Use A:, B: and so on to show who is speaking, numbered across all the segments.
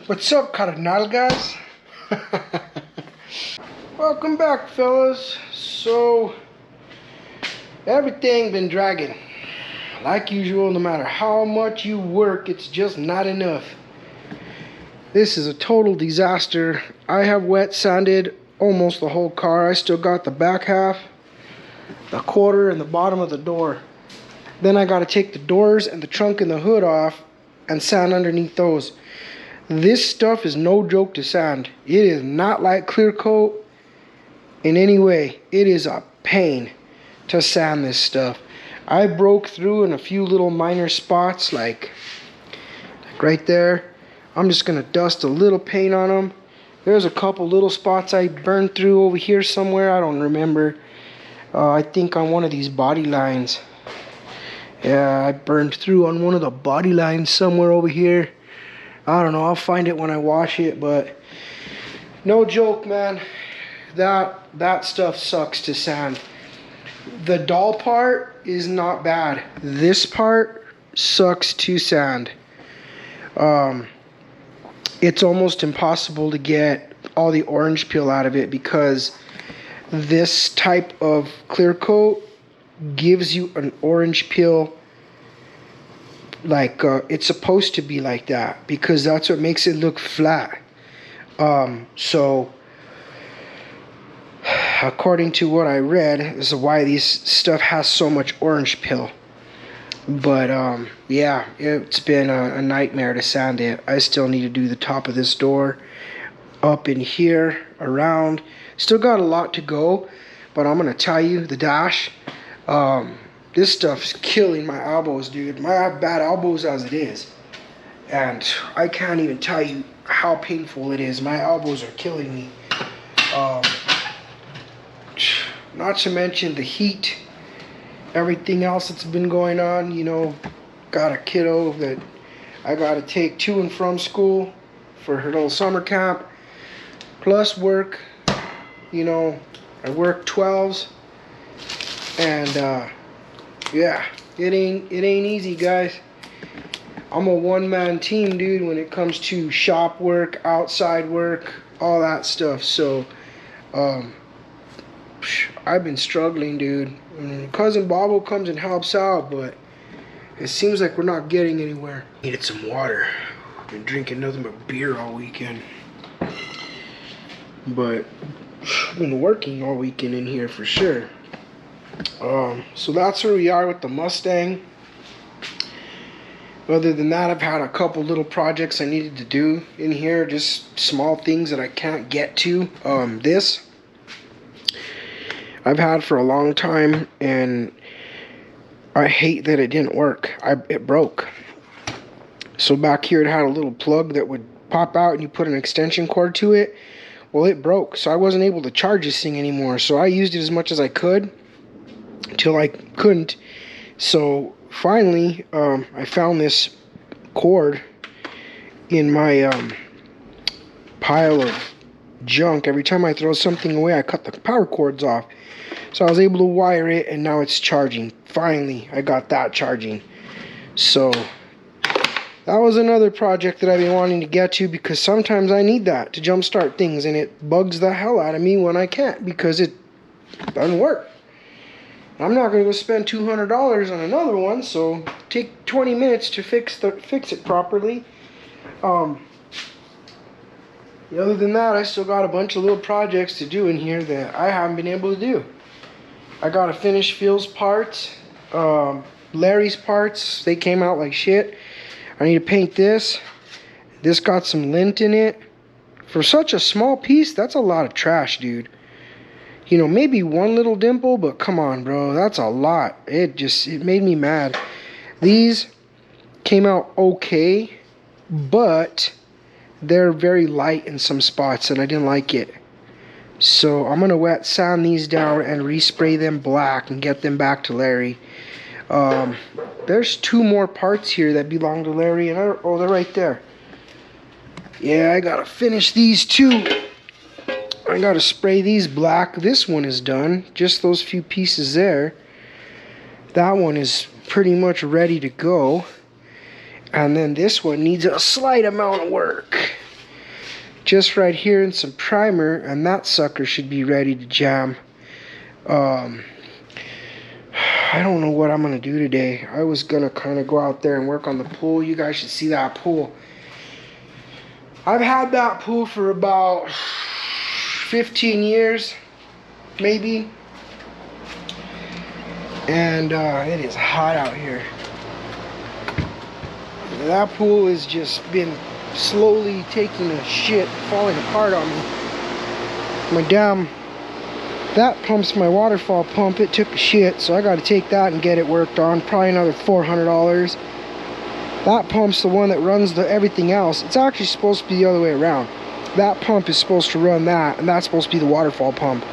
A: What's up, carnal guys? Welcome back, fellas. So, everything been dragging. Like usual, no matter how much you work, it's just not enough. This is a total disaster. I have wet sanded almost the whole car. I still got the back half, the quarter, and the bottom of the door. Then I got to take the doors and the trunk and the hood off and sand underneath those. This stuff is no joke to sand. It is not like clear coat in any way. It is a pain to sand this stuff. I broke through in a few little minor spots, like right there. I'm just gonna dust a little paint on them. There's a couple little spots I burned through over here somewhere. I don't remember. I think on one of these body lines. Yeah, I burned through on one of the body lines somewhere over here. I don't know, I'll find it when I wash it, but no joke, man. That stuff sucks to sand. The dull part is not bad. This part sucks to sand. It's almost impossible to get all the orange peel out of it because this type of clear coat gives you an orange peel. Like it's supposed to be like that because that's what makes it look flat. So according to what I read, this is why this stuff has so much orange peel. But yeah, it's been a nightmare to sand it. I still need to do the top of this door, up in here, around. Still got a lot to go, but I'm gonna tell you, the dash, this stuff's killing my elbows, dude. I have bad elbows as it is. And I can't even tell you how painful it is. My elbows are killing me. Not to mention the heat. Everything else that's been going on. You know, got a kiddo that I got to take to and from school for her little summer camp. Plus work. You know, I work 12s. And, yeah, it ain't easy, guys. I'm a one-man team, dude, when it comes to shop work, outside work, all that stuff. So, I've been struggling, dude. Cousin Bobo comes and helps out, but it seems like we're not getting anywhere. Needed some water. Been drinking nothing but beer all weekend. But I've been working all weekend in here for sure. So that's where we are with the Mustang. Other than that, I've had a couple little projects I needed to do in here, just small things that I can't get to. This I've had for a long time, and I hate that it didn't work. It broke. So back here it had a little plug that would pop out and you put an extension cord to it. Well, it broke, so I wasn't able to charge this thing anymore. So I used it as much as I could till I couldn't. So finally I found this cord in my pile of junk. Every time I throw something away, I cut the power cords off. So I was able to wire it, and now it's charging. Finally, I got that charging. So that was another project that I've been wanting to get to, because sometimes I need that to jumpstart things, and it bugs the hell out of me when I can't because it doesn't work. I'm not going to go spend $200 on another one, so take 20 minutes to fix it properly. Other than that, I still got a bunch of little projects to do in here that I haven't been able to do. I got to finish Phil's parts, Larry's parts. They came out like shit. I need to paint this. This got some lint in it. For such a small piece, that's a lot of trash, dude. You know, maybe one little dimple, but come on, bro. That's a lot. It made me mad. These came out okay, but they're very light in some spots, and I didn't like it. So I'm going to wet sand these down and respray them black and get them back to Larry. There's two more parts here that belong to Larry, and they're right there. Yeah, I got to finish these two. I gotta spray these black. This one is done. Just those few pieces there. That one is pretty much ready to go. And then this one needs a slight amount of work. just right here and some primer, and that sucker should be ready to jam. I don't know what I'm gonna do today. I was gonna kind of go out there and work on the pool. You guys should see that pool. I've had that pool for about 15 years, maybe. And it is hot out here. That pool has just been slowly taking a shit, falling apart on me. That pump's my waterfall pump. It took a shit, so I got to take that and get it worked on. Probably another $400. That pump's the one that runs everything else. It's actually supposed to be the other way around. That pump is supposed to run that, and that's supposed to be the waterfall pump.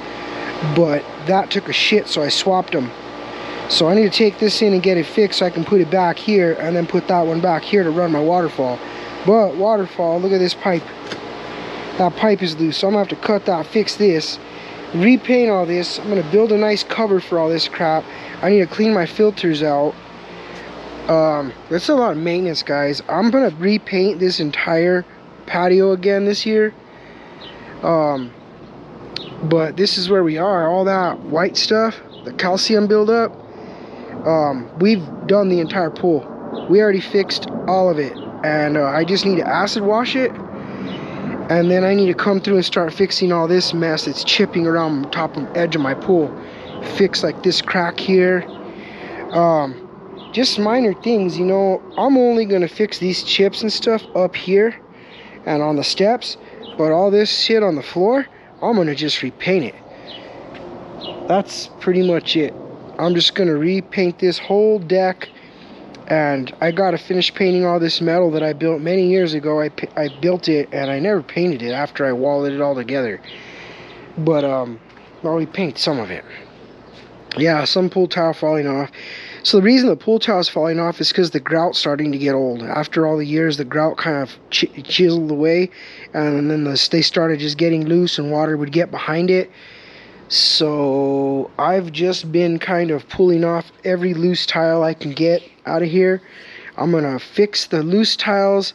A: But that took a shit, so I swapped them. So I need to take this in and get it fixed so I can put it back here, and then put that one back here to run my waterfall. But waterfall, look at this pipe. That pipe is loose, so I'm going to have to cut that, fix this, repaint all this. I'm going to build a nice cover for all this crap. I need to clean my filters out. That's a lot of maintenance, guys. I'm going to repaint this entire patio again this year. But this is where we are. All that white stuff, the calcium buildup, we've done the entire pool. We already fixed all of it. And I just need to acid wash it. And then I need to come through and start fixing all this mess that's chipping around the top of the edge of my pool. Fix like this crack here. Just minor things, you know. I'm only going to fix these chips and stuff up here and on the steps. But all this shit on the floor, I'm going to just repaint it. That's pretty much it. I'm just going to repaint this whole deck. And I got to finish painting all this metal that I built many years ago. I built it and I never painted it after I welded it all together. But, well, we paint some of it. Yeah, some pool tile falling off. So the reason the pool tile is falling off is because the grout's starting to get old. After all the years, the grout kind of chiseled away. And then they started just getting loose and water would get behind it. So I've just been kind of pulling off every loose tile I can get out of here. I'm gonna fix the loose tiles,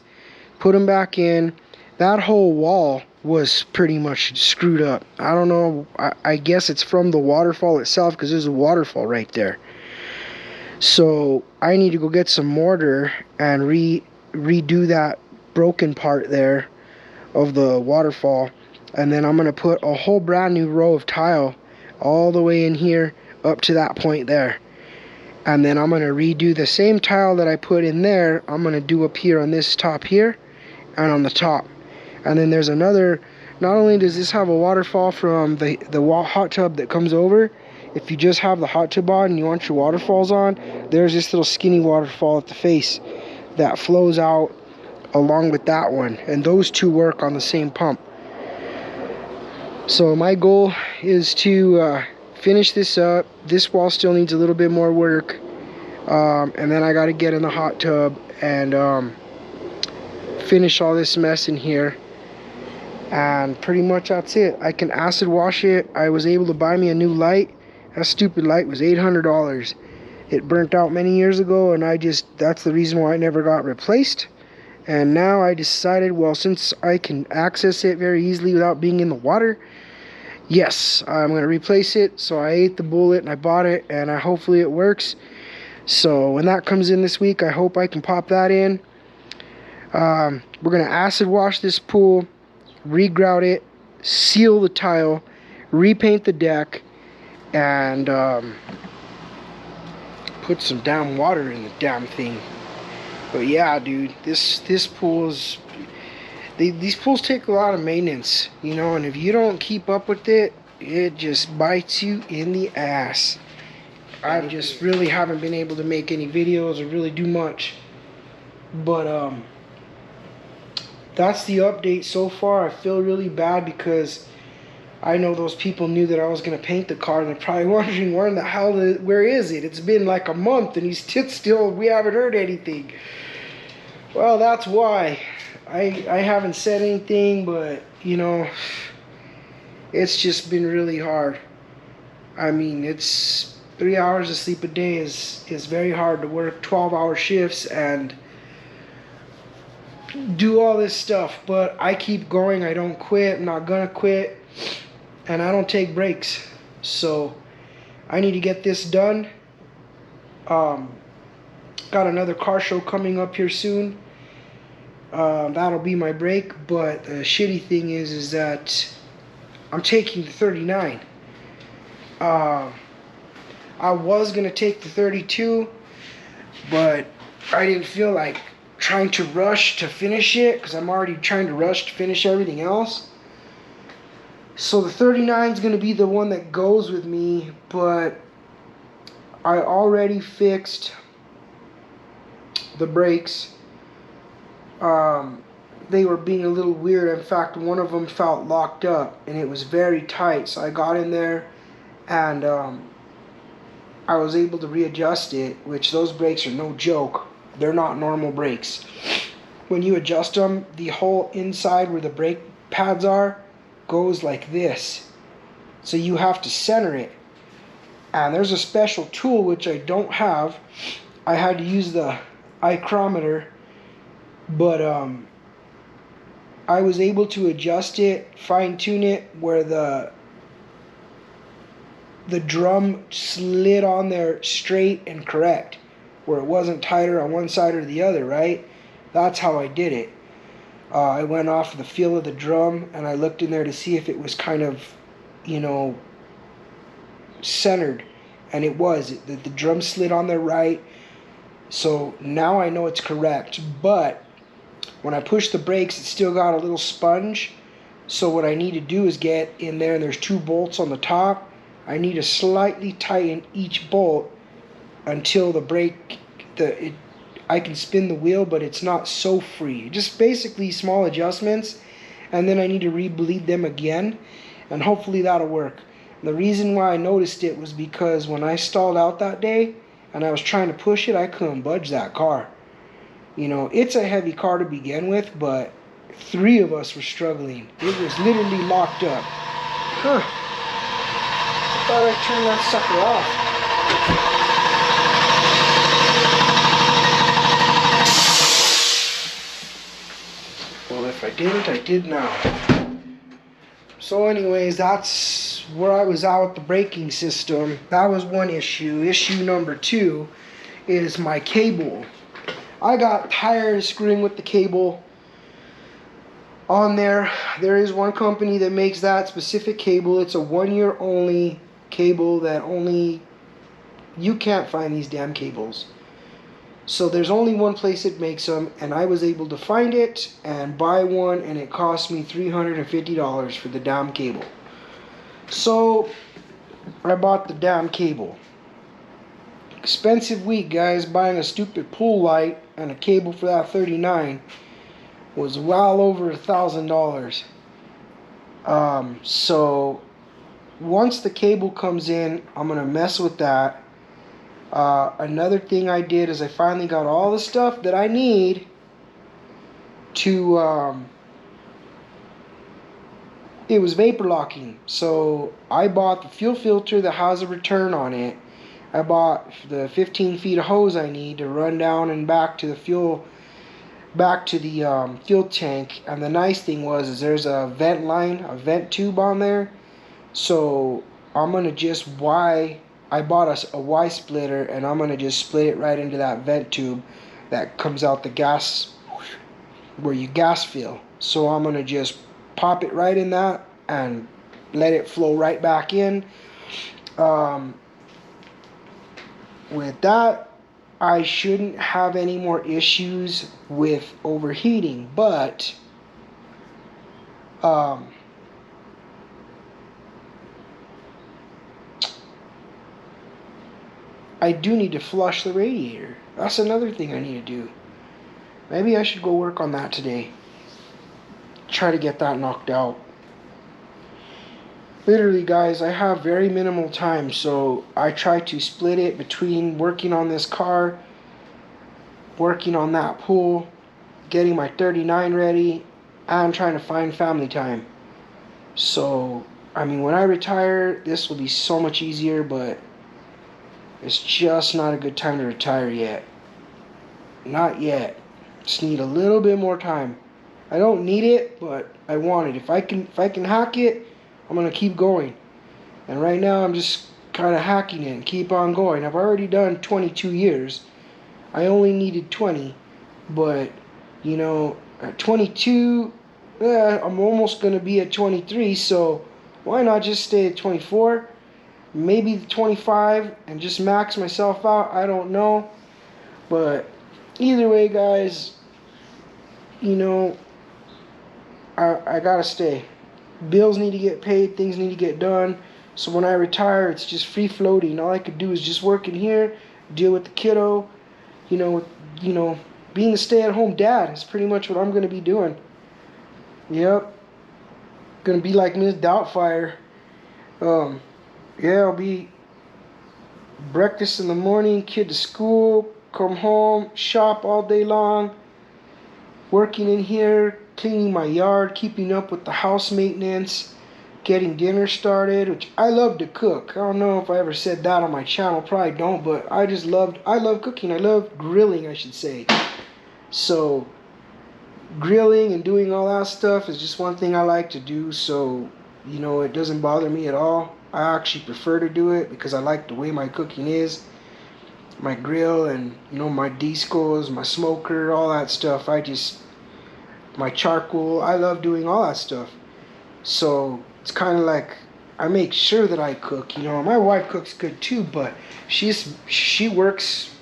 A: put them back in. That whole wall was pretty much screwed up. I don't know, I guess it's from the waterfall itself, because there's a waterfall right there. So I need to go get some mortar and redo that broken part there of the waterfall. And then I'm going to put a whole brand new row of tile all the way in here up to that point there. And then I'm going to redo the same tile that I put in there. I'm going to do up here on this top here and on the top. And then there's another, not only does this have a waterfall from the hot tub that comes over, if you just have the hot tub on and you want your waterfalls on, there's this little skinny waterfall at the face that flows out along with that one. And those two work on the same pump. So my goal is to finish this up. This wall still needs a little bit more work. And then I got to get in the hot tub and finish all this mess in here. And pretty much that's it. I can acid wash it. I was able to buy me a new light. That stupid light was $800. It burnt out many years ago, and that's the reason why it never got replaced. And now I decided, well, since I can access it very easily without being in the water, yes, I'm going to replace it. So I ate the bullet and I bought it, and hopefully it works. So when that comes in this week, I hope I can pop that in. We're going to acid wash this pool, regrout it, seal the tile, repaint the deck, and put some damn water in the damn thing. But yeah, dude, this pool is... These pools take a lot of maintenance, you know, and if you don't keep up with it, it just bites you in the ass. I just really haven't been able to make any videos or really do much. But that's the update so far. I feel really bad because I know those people knew that I was going to paint the car, and they're probably wondering where is it? It's been like a month and we haven't heard anything. Well, that's why. I haven't said anything, but you know, it's just been really hard. I mean, it's 3 hours of sleep a day is very hard to work 12-hour shifts, and do all this stuff, but I keep going. I don't quit. I'm not gonna quit, and I don't take breaks. So I need to get this done. Got another car show coming up here soon. That'll be my break. But the shitty thing is that I'm taking the 39. I was gonna take the 32, but I didn't feel like trying to rush to finish it because I'm already trying to rush to finish everything else. So the 39 is going to be the one that goes with me, but I already fixed the brakes. They were being a little weird. In fact, one of them felt locked up and it was very tight. So I got in there and I was able to readjust it, which those brakes are no joke. They're not normal brakes. When you adjust them, the whole inside where the brake pads are goes like this. So you have to center it. And there's a special tool which I don't have. I had to use the micrometer, but I was able to adjust it, fine tune it where the drum slid on there straight and correct, where it wasn't tighter on one side or the other, right? That's how I did it. I went off the feel of the drum and I looked in there to see if it was kind of, centered. And it was. The drum slid on there right. So now I know it's correct. But when I push the brakes, it still got a little sponge. So what I need to do is get in there, and there's 2 bolts on the top. I need to slightly tighten each bolt until the brake, I can spin the wheel, but it's not so free. Just basically small adjustments, and then I need to re-bleed them again, and hopefully that'll work. The reason why I noticed it was because when I stalled out that day and I was trying to push it, I couldn't budge that car. It's a heavy car to begin with, but 3 of us were struggling. It was literally locked up. Huh. I thought I turned that sucker off. Well, if I didn't, I did now. So anyways, that's where I was out with the braking system. That was one issue. Issue number 2 is my cable. I got tired of screwing with the cable on there. There is one company that makes that specific cable. It's a 1-year only cable that you can't find these damn cables. So there's only one place that makes them, and I was able to find it and buy one, and it cost me $350 for the damn cable. So I bought the damn cable. Expensive week, guys. Buying a stupid pool light and a cable for that 39 was well over $1,000. So once the cable comes in, I'm gonna mess with that. Another thing I did is I finally got all the stuff that I need to it was vapor locking. So I bought the fuel filter that has a return on it. I bought the 15 feet of hose I need to run down and back to the fuel tank. And the nice thing is there's a vent line, a vent tube on there. So I'm gonna just I bought a Y splitter, and I'm gonna just split it right into that vent tube that comes out the gas, where you gas fill. So I'm gonna just pop it right in that and let it flow right back in. With that, I shouldn't have any more issues with overheating, but I do need to flush the radiator. That's another thing I need to do. Maybe I should go work on that today. Try to get that knocked out. Literally, guys, I have very minimal time, so I try to split it between working on this car, working on that pool, getting my 39 ready, and trying to find family time. So, when I retire, this will be so much easier, but it's just not a good time to retire yet. Not yet. Just need a little bit more time. I don't need it, but I want it. If I can hack it, I'm gonna keep going. And right now I'm just kind of hacking it and keep on going. I've already done 22 years. I only needed 20, but you know, at 22, I'm almost gonna be at 23. So why not just stay at 24? Maybe 25 and just max myself out. I don't know, but either way, guys, you know, I gotta stay. Bills need to get paid, things need to get done. So when I retire, it's just free floating. All I could do is just work in here, deal with the kiddo. You know, being a stay-at-home dad is pretty much what I'm gonna be doing. Yep, gonna be like Miss Doubtfire. Yeah, I'll be breakfast in the morning, kid to school, come home, shop all day long, working in here, cleaning my yard, keeping up with the house maintenance, getting dinner started, which I love to cook. I don't know if I ever said that on my channel, probably don't, but I love cooking. I love grilling, I should say. So grilling and doing all that stuff is just one thing I like to do, so you know, it doesn't bother me at all. I actually prefer to do it because I like the way my cooking is. My grill and, you know, my discos, my smoker, all that stuff. My charcoal, I love doing all that stuff. So it's kind of like I make sure that I cook. You know, my wife cooks good too, but she works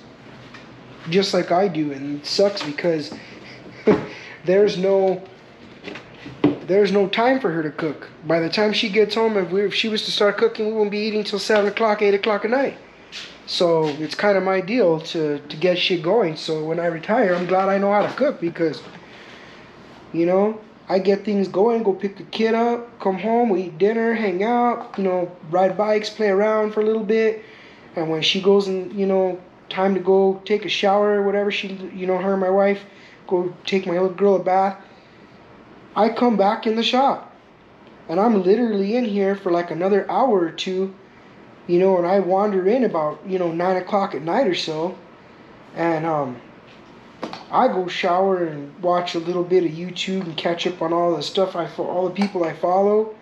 A: just like I do, and it sucks because there's no time for her to cook. By the time she gets home, if she was to start cooking, we won't be eating till 7 o'clock, 8 o'clock at night. So it's kind of my deal to get shit going. So when I retire, I'm glad I know how to cook because, you know, I get things going, go pick the kid up, come home, we eat dinner, hang out, you know, ride bikes, play around for a little bit. And when she goes and, you know, time to go take a shower or whatever, her and my wife go take my little girl a bath, I come back in the shop. And I'm literally in here for like another hour or two, you know, and I wander in about, 9 o'clock at night or so. And I go shower and watch a little bit of YouTube and catch up on all the stuff all the people I follow.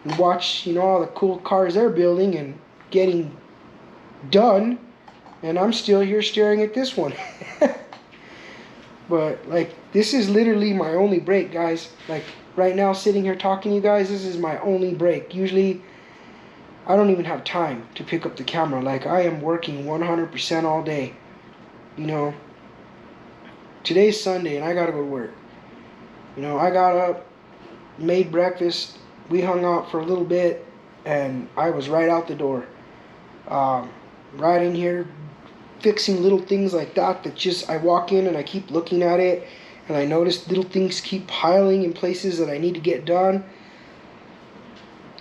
A: And watch, all the cool cars they're building and getting done. And I'm still here staring at this one. But, like, this is literally my only break, guys. Like, right now, sitting here talking to you guys, this is my only break. Usually, I don't even have time to pick up the camera. Like, I am working 100% all day. You know, today's Sunday, and I gotta go to work. You know, I got up, made breakfast, we hung out for a little bit, and I was right out the door. Right in here, fixing little things like that just I walk in and I keep looking at it and I notice little things keep piling in places that I need to get done,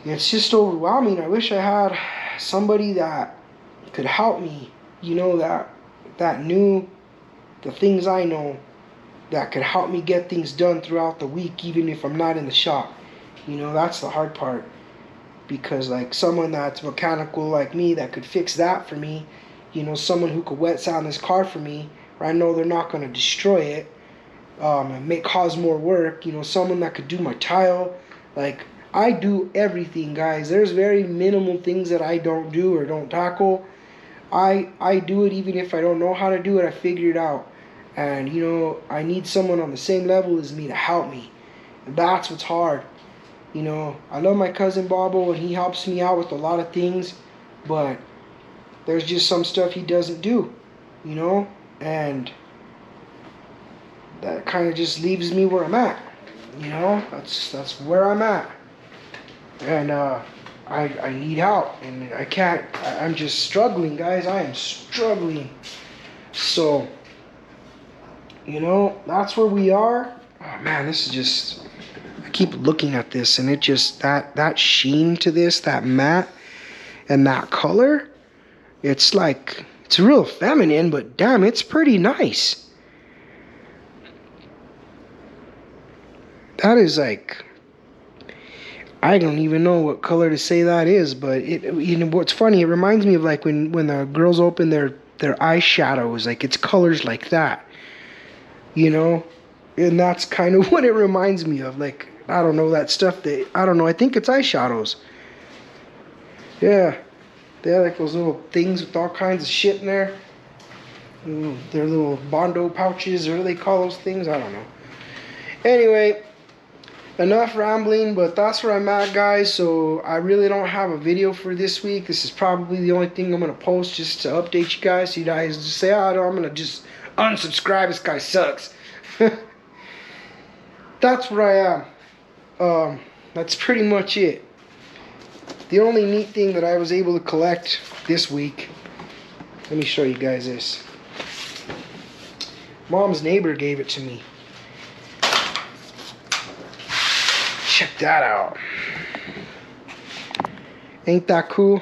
A: and it's just overwhelming. I wish I had somebody that could help me, that knew the things I know, that could help me get things done throughout the week, even if I'm not in the shop. That's the hard part, because like someone that's mechanical like me that could fix that for me, someone who could wet sand this car for me, where I know they're not going to destroy it and cause more work. Someone that could do my tile. Like, I do everything, guys. There's very minimal things that I don't do or don't tackle. I do it even if I don't know how to do it. I figure it out. And, I need someone on the same level as me to help me. And that's what's hard. I love my cousin Bobo and he helps me out with a lot of things, but there's just some stuff he doesn't do, and that kind of just leaves me where I'm at. That's where I'm at, and I need help, and I can't. I'm just struggling, guys. I am struggling. So, that's where we are. Oh man, this is just. I keep looking at this, and it just that sheen to this, that matte, and that color. It's like, it's real feminine, but damn, it's pretty nice. That is like, I don't even know what color to say that is, but what's funny, it reminds me of like when the girls open their eyeshadows, like it's colors like that. you know? And that's kind of what it reminds me of. Like, I don't know, that stuff that, I don't know, I think it's eyeshadows. Yeah, they have like those little things with all kinds of shit in there. They're little Bondo pouches, or what do they call those things? I don't know. Anyway, enough rambling, but that's where I'm at, guys. So I really don't have a video for this week. This is probably the only thing I'm going to post just to update you guys. So you guys just say, oh, I'm going to just unsubscribe. This guy sucks. That's where I am. That's pretty much it. The only neat thing that I was able to collect this week, let me show you guys this. Mom's neighbor gave it to me. Check that out. Ain't that cool?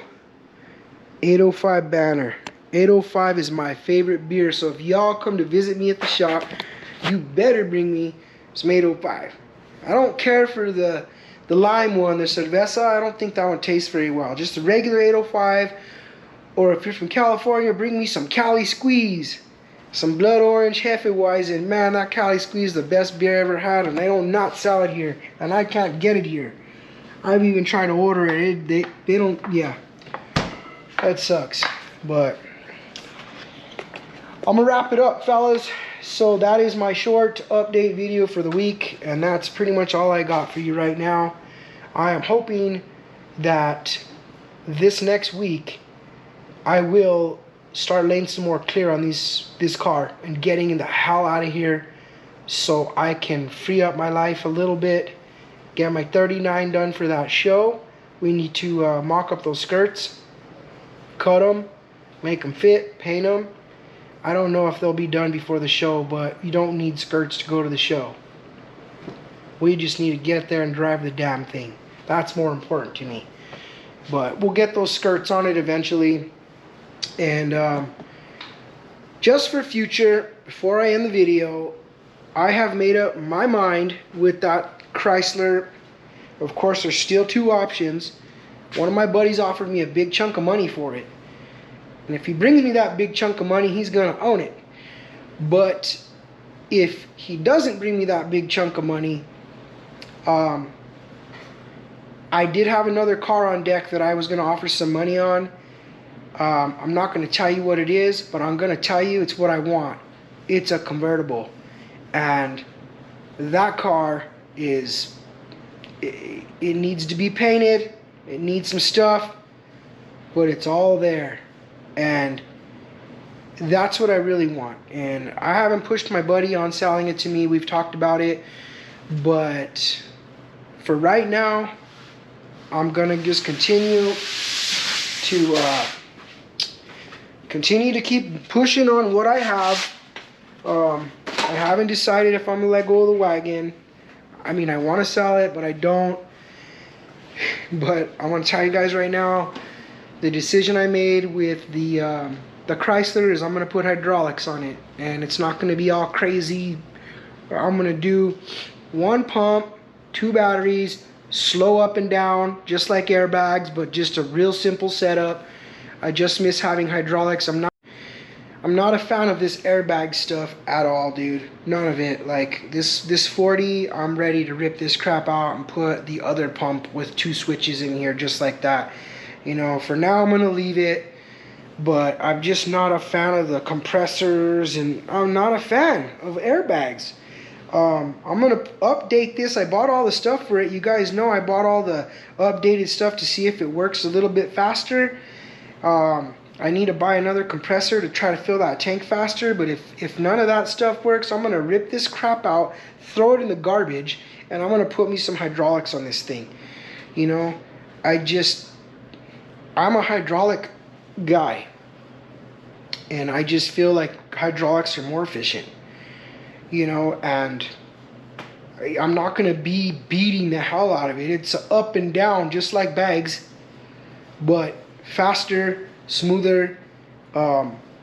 A: 805 banner. 805 is my favorite beer, so if y'all come to visit me at the shop, you better bring me some 805. I don't care for the lime one, the cerveza. I don't think that one tastes very well. Just the regular 805, or if you're from California, bring me some Cali Squeeze. Some blood orange Hefeweizen. Man, that Cali Squeeze is the best beer I ever had, and they don't not sell it here, and I can't get it here. I've even tried to order it. They don't. Yeah, that sucks. But I'm gonna wrap it up, fellas. So that is my short update video for the week, and that's pretty much all I got for you right now. I am hoping that this next week I will start laying some more clear on this car and getting the hell out of here so I can free up my life a little bit, get my 39 done for that show. We need to mock up those skirts, cut them, make them fit, paint them. I don't know if they'll be done before the show, but you don't need skirts to go to the show. We just need to get there and drive the damn thing. That's more important to me. But we'll get those skirts on it eventually. And just for future, before I end the video, I have made up my mind with that Chrysler. Of course, there's still two options. One of my buddies offered me a big chunk of money for it. And if he brings me that big chunk of money, he's going to own it. But if he doesn't bring me that big chunk of money, I did have another car on deck that I was going to offer some money on. I'm not going to tell you what it is, but I'm going to tell you it's what I want. It's a convertible. And that car is, it needs to be painted. It needs some stuff, but it's all there. And that's what I really want. And I haven't pushed my buddy on selling it to me. We've talked about it. But for right now, I'm going to just continue to keep pushing on what I have. I haven't decided if I'm going to let go of the wagon. I mean, I want to sell it, but I don't. But I want to tell you guys right now, the decision I made with the Chrysler is I'm going to put hydraulics on it. And it's not going to be all crazy. I'm going to do one pump, two batteries, slow up and down, just like airbags, but just a real simple setup. I just miss having hydraulics. I'm not a fan of this airbag stuff at all, dude. None of it. Like this 40, I'm ready to rip this crap out and put the other pump with two switches in here just like that. You know, for now I'm gonna leave it, but I'm just not a fan of the compressors, and I'm not a fan of airbags. I'm gonna update this. I bought all the stuff for it. You guys know I bought all the updated stuff to see if it works a little bit faster. I need to buy another compressor to try to fill that tank faster, but if none of that stuff works, I'm gonna rip this crap out, throw it in the garbage, and I'm gonna put me some hydraulics on this thing. You know, I'm a hydraulic guy, and I just feel like hydraulics are more efficient. You know, and I'm not gonna be beating the hell out of it. It's up and down just like bags, but faster, smoother,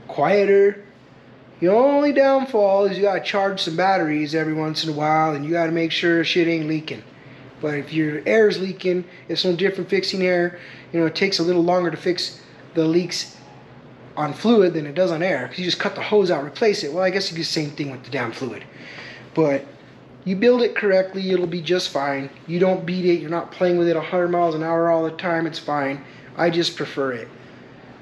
A: quieter. Your only downfall is you gotta charge some batteries every once in a while, and you gotta make sure shit ain't leaking. But if your air is leaking, it's no different fixing air. You know, it takes a little longer to fix the leaks on fluid than it does on air, because you just cut the hose out, replace it. Well, I guess you do the same thing with the damn fluid. But you build it correctly, it'll be just fine. You don't beat it, you're not playing with it 100 miles an hour all the time, it's fine. I just prefer it.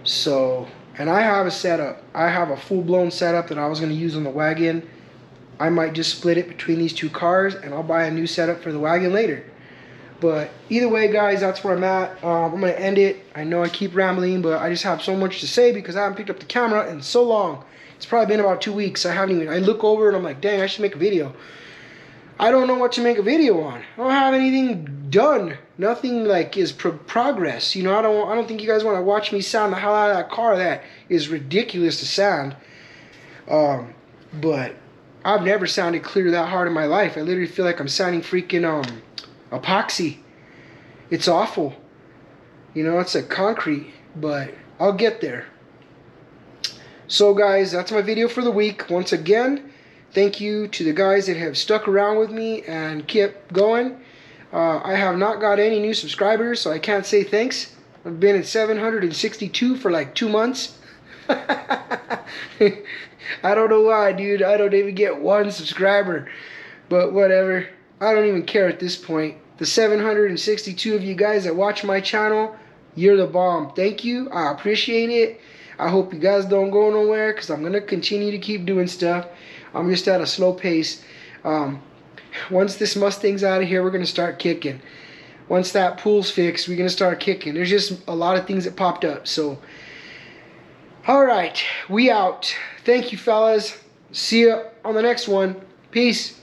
A: So, and I have a setup. I have a full-blown setup that I was going to use on the wagon. I might just split it between these two cars, and I'll buy a new setup for the wagon later. But either way, guys, that's where I'm at. I'm going to end it. I know I keep rambling, but I just have so much to say because I haven't picked up the camera in so long. It's probably been about 2 weeks. I look over and I'm like, dang, I should make a video. I don't know what to make a video on. I don't have anything done. Nothing like is progress. You know, I don't think you guys want to watch me sound the hell out of that car. That is ridiculous to sound. But I've never sounded clear that hard in my life. I literally feel like I'm sounding freaking epoxy. It's awful. You know, it's like concrete, but I'll get there. So guys, that's my video for the week. Once again, thank you to the guys that have stuck around with me and kept going. I have not got any new subscribers, so I can't say thanks. I've been at 762 for like 2 months. I don't know why, dude. I don't even get 1 subscriber. But whatever. I don't even care at this point. The 762 of you guys that watch my channel, you're the bomb. Thank you. I appreciate it. I hope you guys don't go nowhere because I'm going to continue to keep doing stuff. I'm just at a slow pace. Once this Mustang's out of here, we're going to start kicking. Once that pool's fixed, we're going to start kicking. There's just a lot of things that popped up. So, alright, we out. Thank you, fellas. See ya on the next one. Peace.